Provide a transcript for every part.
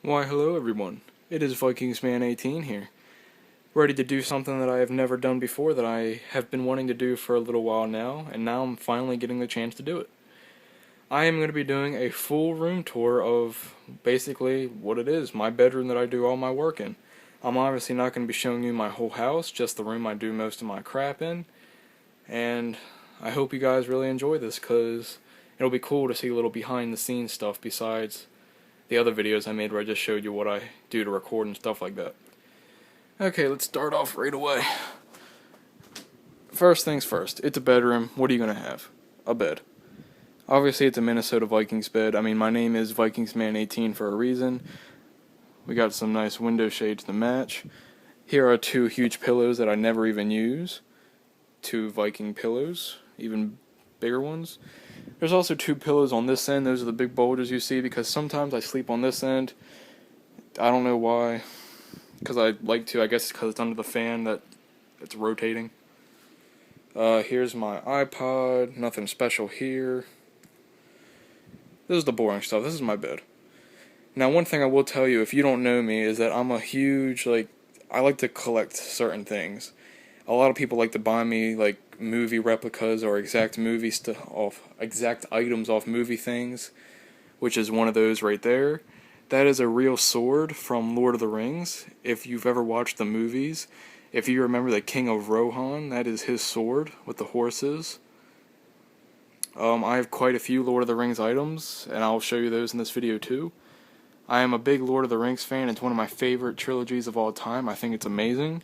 Why hello everyone, it is VikingsMan18 here, ready to do something that I have never done before that I have been wanting to do for a little while now, and now I'm finally getting the chance to do it. I am going to be doing a full room tour of basically what it is, my bedroom that I do all my work in. I'm obviously not going to be showing you my whole house, just the room I do most of my crap in, and I hope you guys really enjoy this because it'll be cool to see a little behind the scenes stuff besides the other videos I made where I just showed you what I do to record and stuff like that. Okay, let's start off right away. First things first, it's a bedroom. What are you going to have? A bed. Obviously, it's a Minnesota Vikings bed. I mean, my name is VikingsMan18 for a reason. We got some nice window shades to match. Here are two huge pillows that I never even use. Two Viking pillows, even bigger ones. There's also two pillows on this end. Those are the big boulders you see because sometimes I sleep on this end. I don't know why. Because I like to. I guess because it's under the fan that it's rotating. Here's my iPod. Nothing special here. This is the boring stuff. This is my bed. Now, one thing I will tell you, if you don't know me, is that I'm a huge, I like to collect certain things. A lot of people like to buy me, movie replicas or exact items off movie things, which is one of those right there. That is a real sword from Lord of the Rings. If you've ever watched the movies, if you remember the King of Rohan, that is his sword with the horses. I have quite a few Lord of the Rings items, and I'll show you those in this video too. I am a big Lord of the Rings fan. It's one of my favorite trilogies of all time. I think it's amazing.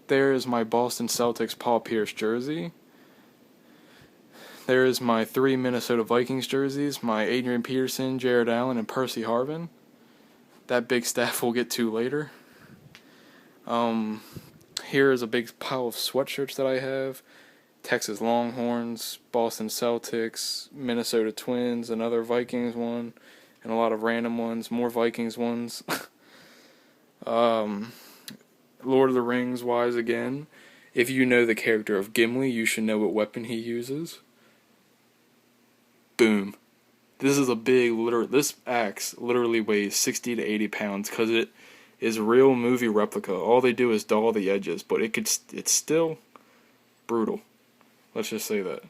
There is my Boston Celtics Paul Pierce jersey. There is my 3 Minnesota Vikings jerseys, my Adrian Peterson, Jared Allen, and Percy Harvin. That big staff we'll get to later. Here is a big pile of sweatshirts that I have. Texas Longhorns, Boston Celtics, Minnesota Twins, another Vikings one, and a lot of random ones, more Vikings ones. Lord of the Rings wise again, if you know the character of Gimli, you should know what weapon he uses. Boom. This is a big, this axe literally weighs 60 to 80 pounds because it is real movie replica. All they do is dull the edges, but it's still brutal. Let's just say that.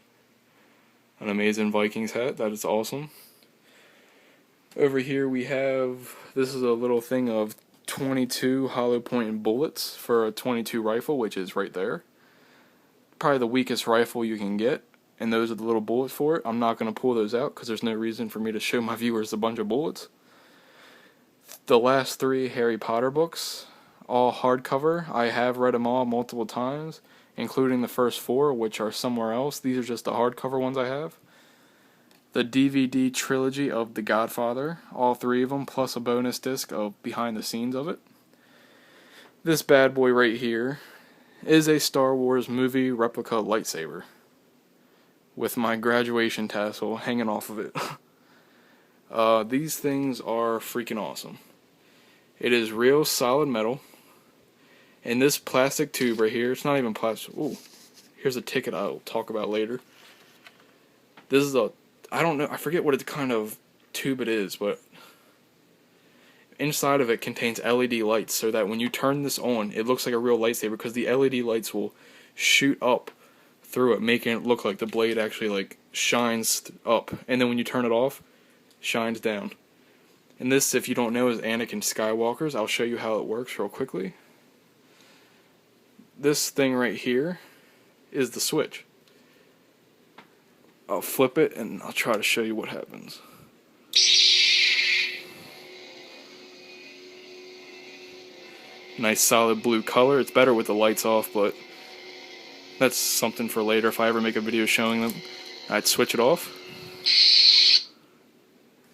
An amazing Vikings hat, that is awesome. Over here we have, this is a little thing of 22 hollow point bullets for a 22 rifle, which is right there. Probably the weakest rifle you can get, and those are the little bullets for it. I'm not going to pull those out because there's no reason for me to show my viewers a bunch of bullets. The last 3 Harry Potter books, all hardcover. I have read them all multiple times, including the first 4, which are somewhere else. These are just the hardcover ones I have. The DVD trilogy of The Godfather, all 3 of them, plus a bonus disc of behind the scenes of it. This bad boy right here is a Star Wars movie replica lightsaber with my graduation tassel hanging off of it. These things are freaking awesome. It is real solid metal. And this plastic tube right here, it's not even plastic. Ooh, here's a ticket I'll talk about later. This is I don't know, I forget what kind of tube it is, but inside of it contains LED lights so that when you turn this on, it looks like a real lightsaber because the LED lights will shoot up through it, making it look like the blade actually shines up, and then when you turn it off, shines down. And this, if you don't know, is Anakin Skywalker's. I'll show you how it works real quickly. This thing right here is the switch. I'll flip it and I'll try to show you what happens. Nice solid blue color. It's better with the lights off, but that's something for later. If I ever make a video showing them, I'd switch it off.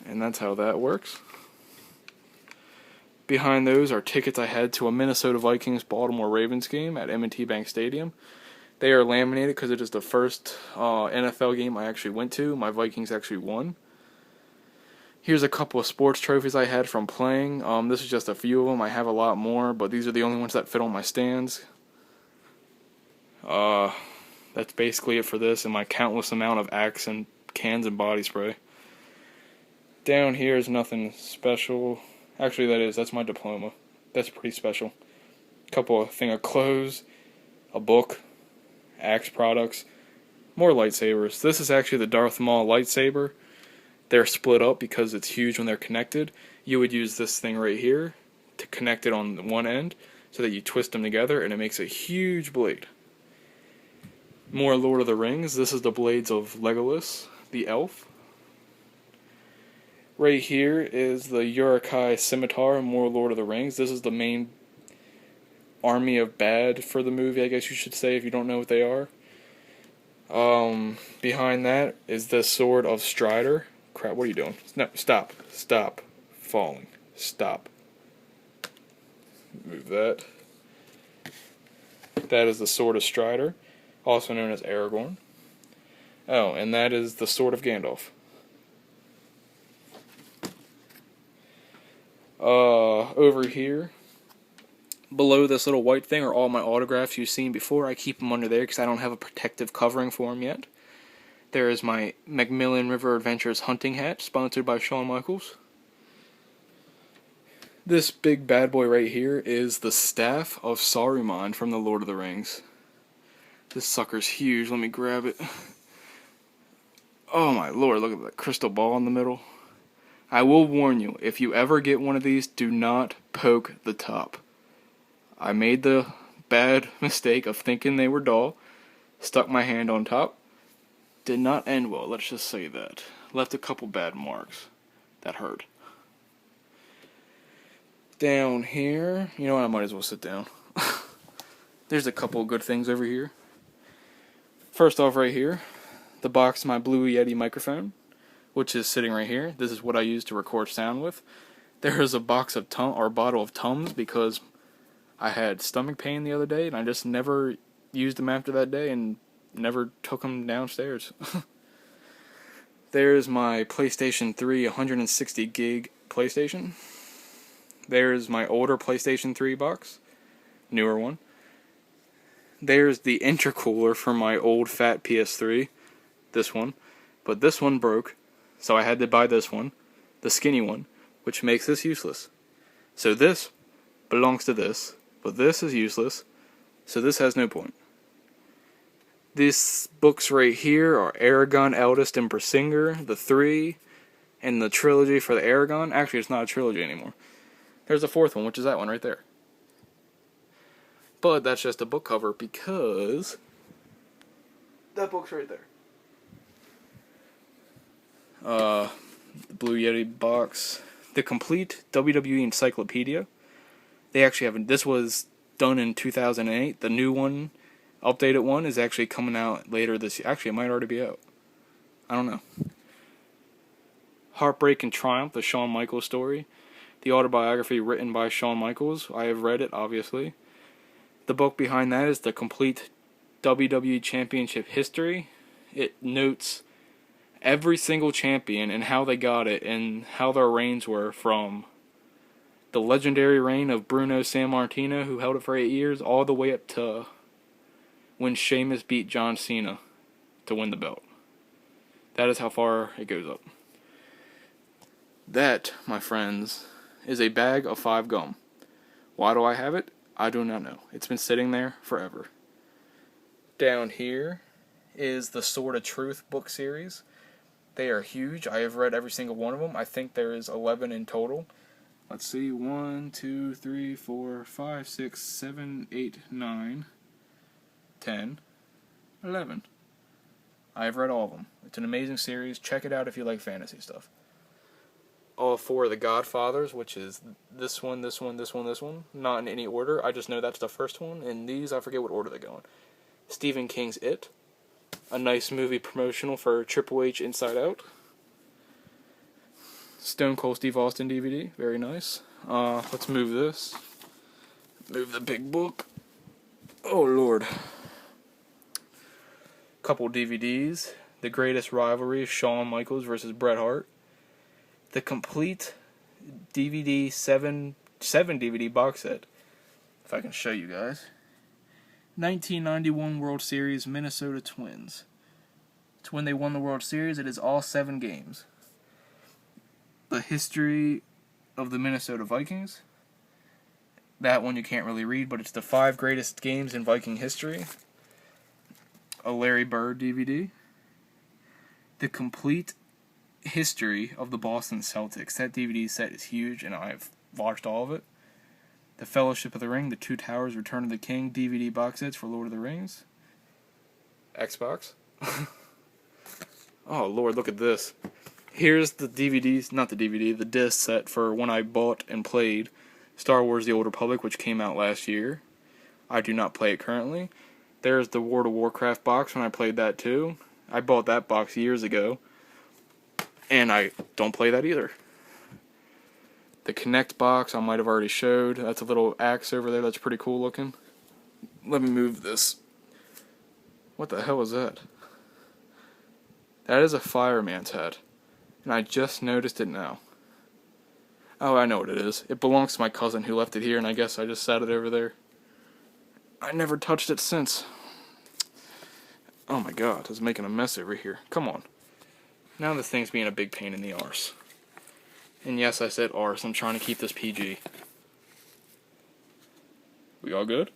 And that's how that works. Behind those are tickets I had to a Minnesota Vikings Baltimore Ravens game at M&T Bank Stadium. They are laminated because it is the first NFL game I actually went to. My Vikings actually won. Here's a couple of sports trophies I had from playing. This is just a few of them. I have a lot more, but these are the only ones that fit on my stands. That's basically it for this and my countless amount of axe and cans and body spray. Down here is nothing special. Actually, that's my diploma. That's pretty special. Thing of clothes, a book, Axe products, more lightsabers. This is actually the Darth Maul lightsaber. They're split up because it's huge when they're connected. You would use this thing right here to connect it on one end so that you twist them together and it makes a huge blade. More Lord of the Rings. This is the blades of Legolas, the elf. Right here is the Uruk-hai scimitar in more Lord of the Rings. This is the main army of bad for the movie, I guess you should say, if you don't know what they are. Behind that is the sword of Strider. Crap, what are you doing? No, stop. Stop. Falling. Stop. Move that. That is the sword of Strider, also known as Aragorn. Oh, and that is the sword of Gandalf. Over here, below this little white thing are all my autographs you've seen before. I keep them under there because I don't have a protective covering for them yet. There is my Macmillan River Adventures hunting hat, sponsored by Shawn Michaels. This big bad boy right here is the staff of Saruman from the Lord of the Rings. This sucker's huge. Let me grab it. Oh my lord, look at that crystal ball in the middle. I will warn you, if you ever get one of these, do not poke the top. I made the bad mistake of thinking they were dull, stuck my hand on top. Did not end well, let's just say that. Left a couple bad marks. That hurt. Down here, you know what, I might as well sit down. There's a couple good things over here. First off right here, the box of my Blue Yeti microphone, which is sitting right here. This is what I use to record sound with. There is a box of bottle of Tums because I had stomach pain the other day and I just never used them after that day and never took them downstairs. There's my PlayStation 3 160 gig PlayStation. There's my older PlayStation 3 box, newer one. There's the intercooler for my old fat PS3, this one. But this one broke, so I had to buy this one, the skinny one, which makes this useless. So this belongs to this, but this is useless, so this has no point. These books right here are Aragon, Eldest, and Brisingr, the three, and the trilogy for the Aragon. Actually, it's not a trilogy anymore. There's a fourth one, which is that one right there. But that's just a book cover because that book's right there. The Blue Yeti box. The complete WWE Encyclopedia. They actually haven't. This was done in 2008. The new one, updated one, is actually coming out later this year. Actually, it might already be out. I don't know. Heartbreak and Triumph, the Shawn Michaels story. The autobiography written by Shawn Michaels. I have read it, obviously. The book behind that is the complete WWE Championship history. It notes every single champion and how they got it and how their reigns were, from the legendary reign of Bruno Sammartino, who held it for 8 years, all the way up to when Sheamus beat John Cena to win the belt. That is how far it goes up. That, my friends, is a bag of 5 gum. Why do I have it? I do not know. It's been sitting there forever. Down here is the Sword of Truth book series. They are huge. I have read every single one of them. I think there is 11 in total. Let's see. 1, 2, 3, 4, 5, 6, 7, 8, 9, 10, 11. I have read all of them. It's an amazing series. Check it out if you like fantasy stuff. All 4 of the Godfathers, which is this one, this one, this one, this one. Not in any order. I just know that's the first one. And these, I forget what order they go in. Stephen King's It. A nice movie promotional for Triple H Inside Out. Stone Cold Steve Austin DVD. Very nice. Let's move this. Move the big book. Oh, Lord. Couple DVDs. The Greatest Rivalry, Shawn Michaels versus Bret Hart. The complete DVD, 7 DVD box set. If I can show you guys. 1991 World Series Minnesota Twins. It's when they won the World Series. It is all 7 games. The history of the Minnesota Vikings. That one you can't really read, but it's the 5 greatest games in Viking history. A Larry Bird DVD. The complete history of the Boston Celtics. That DVD set is huge, and I've watched all of it. The Fellowship of the Ring, The Two Towers, Return of the King DVD box sets for Lord of the Rings. Xbox. Oh, Lord, look at this. Here's the DVDs, not the DVD, the disc set for when I bought and played Star Wars The Old Republic, which came out last year. I do not play it currently. There's the World of Warcraft box when I played that too. I bought that box years ago, and I don't play that either. The Kinect box I might have already showed. That's a little axe over there. That's pretty cool looking. Let me move this. What the hell is that? That is a fireman's hat, and I just noticed it now. Oh, I know what it is. It belongs to my cousin who left it here, and I guess I just sat it over there. I never touched it since. Oh my god, it's making a mess over here. Come on. Now this thing's being a big pain in the arse. And yes, I said arse. I'm trying to keep this PG. We all good?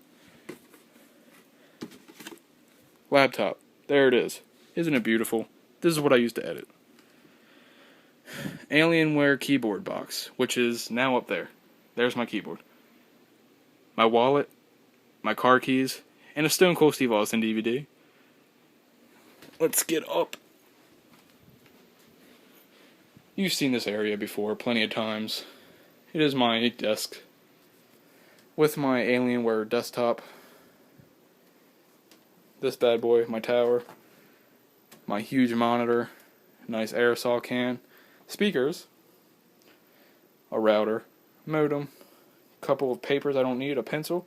Laptop. There it is. Isn't it beautiful? This is what I used to edit. Alienware keyboard box, which is now up there. There's my keyboard. My wallet, my car keys, and a Stone Cold Steve Austin DVD. Let's get up. You've seen this area before plenty of times. It is my desk with my Alienware desktop. This bad boy, my tower, my huge monitor, nice aerosol can, speakers, a router, modem, a couple of papers I don't need, a pencil,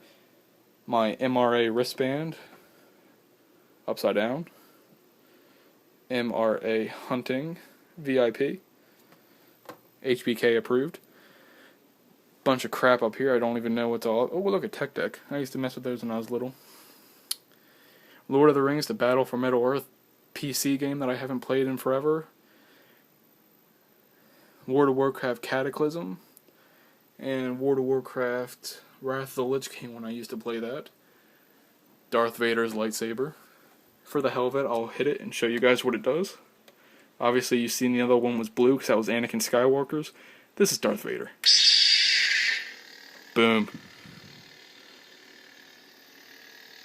my MRA wristband, upside down, MRA hunting, VIP, HBK approved. Bunch of crap up here. I don't even know what's all. Oh, look at Tech Deck. I used to mess with those when I was little. Lord of the Rings: The Battle for Middle-earth PC game that I haven't played in forever. World of Warcraft Cataclysm. And World of Warcraft Wrath of the Lich King when I used to play that. Darth Vader's lightsaber. For the hell of it, I'll hit it and show you guys what it does. Obviously, you've seen the other one was blue because that was Anakin Skywalker's. This is Darth Vader. Boom.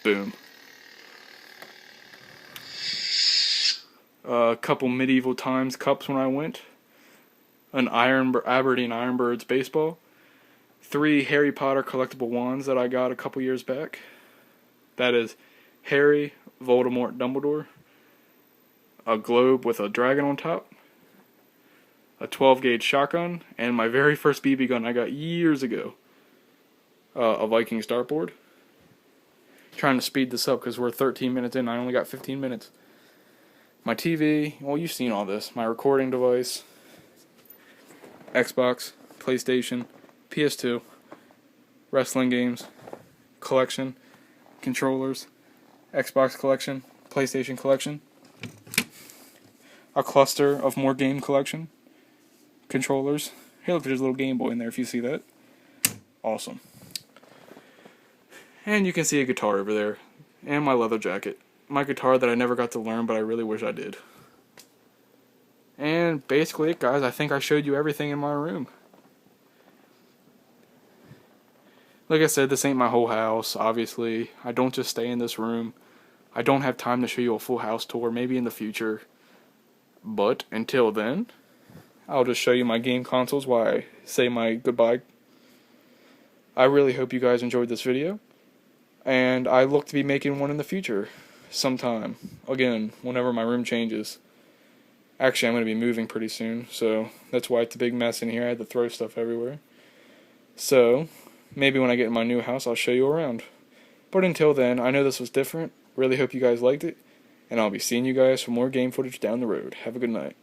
Boom. A couple medieval times cups when I went. An Aberdeen Ironbirds baseball. 3 Harry Potter collectible wands that I got a couple years back. That is Harry, Voldemort, Dumbledore. A globe with a dragon on top, a 12-gauge shotgun, and my very first BB gun I got years ago, a Vikings dartboard. Trying to speed this up because we're 13 minutes in, I only got 15 minutes. My TV, well, you've seen all this. My recording device, Xbox, PlayStation, PS2, wrestling games, collection, controllers, Xbox collection, PlayStation collection. A cluster of more game collection. Controllers. Hey, look, there's a little Game Boy in there if you see that. Awesome. And you can see a guitar over there. And my leather jacket. My guitar that I never got to learn, but I really wish I did. And basically it, guys. I think I showed you everything in my room. Like I said, this ain't my whole house, obviously. I don't just stay in this room. I don't have time to show you a full house tour, maybe in the future. But until then, I'll just show you my game consoles while I say my goodbye. I really hope you guys enjoyed this video, and I look to be making one in the future sometime. Again, whenever my room changes. Actually, I'm going to be moving pretty soon, so that's why it's a big mess in here. I had to throw stuff everywhere. So, maybe when I get in my new house, I'll show you around. But until then, I know this was different. Really hope you guys liked it. And I'll be seeing you guys for more game footage down the road. Have a good night.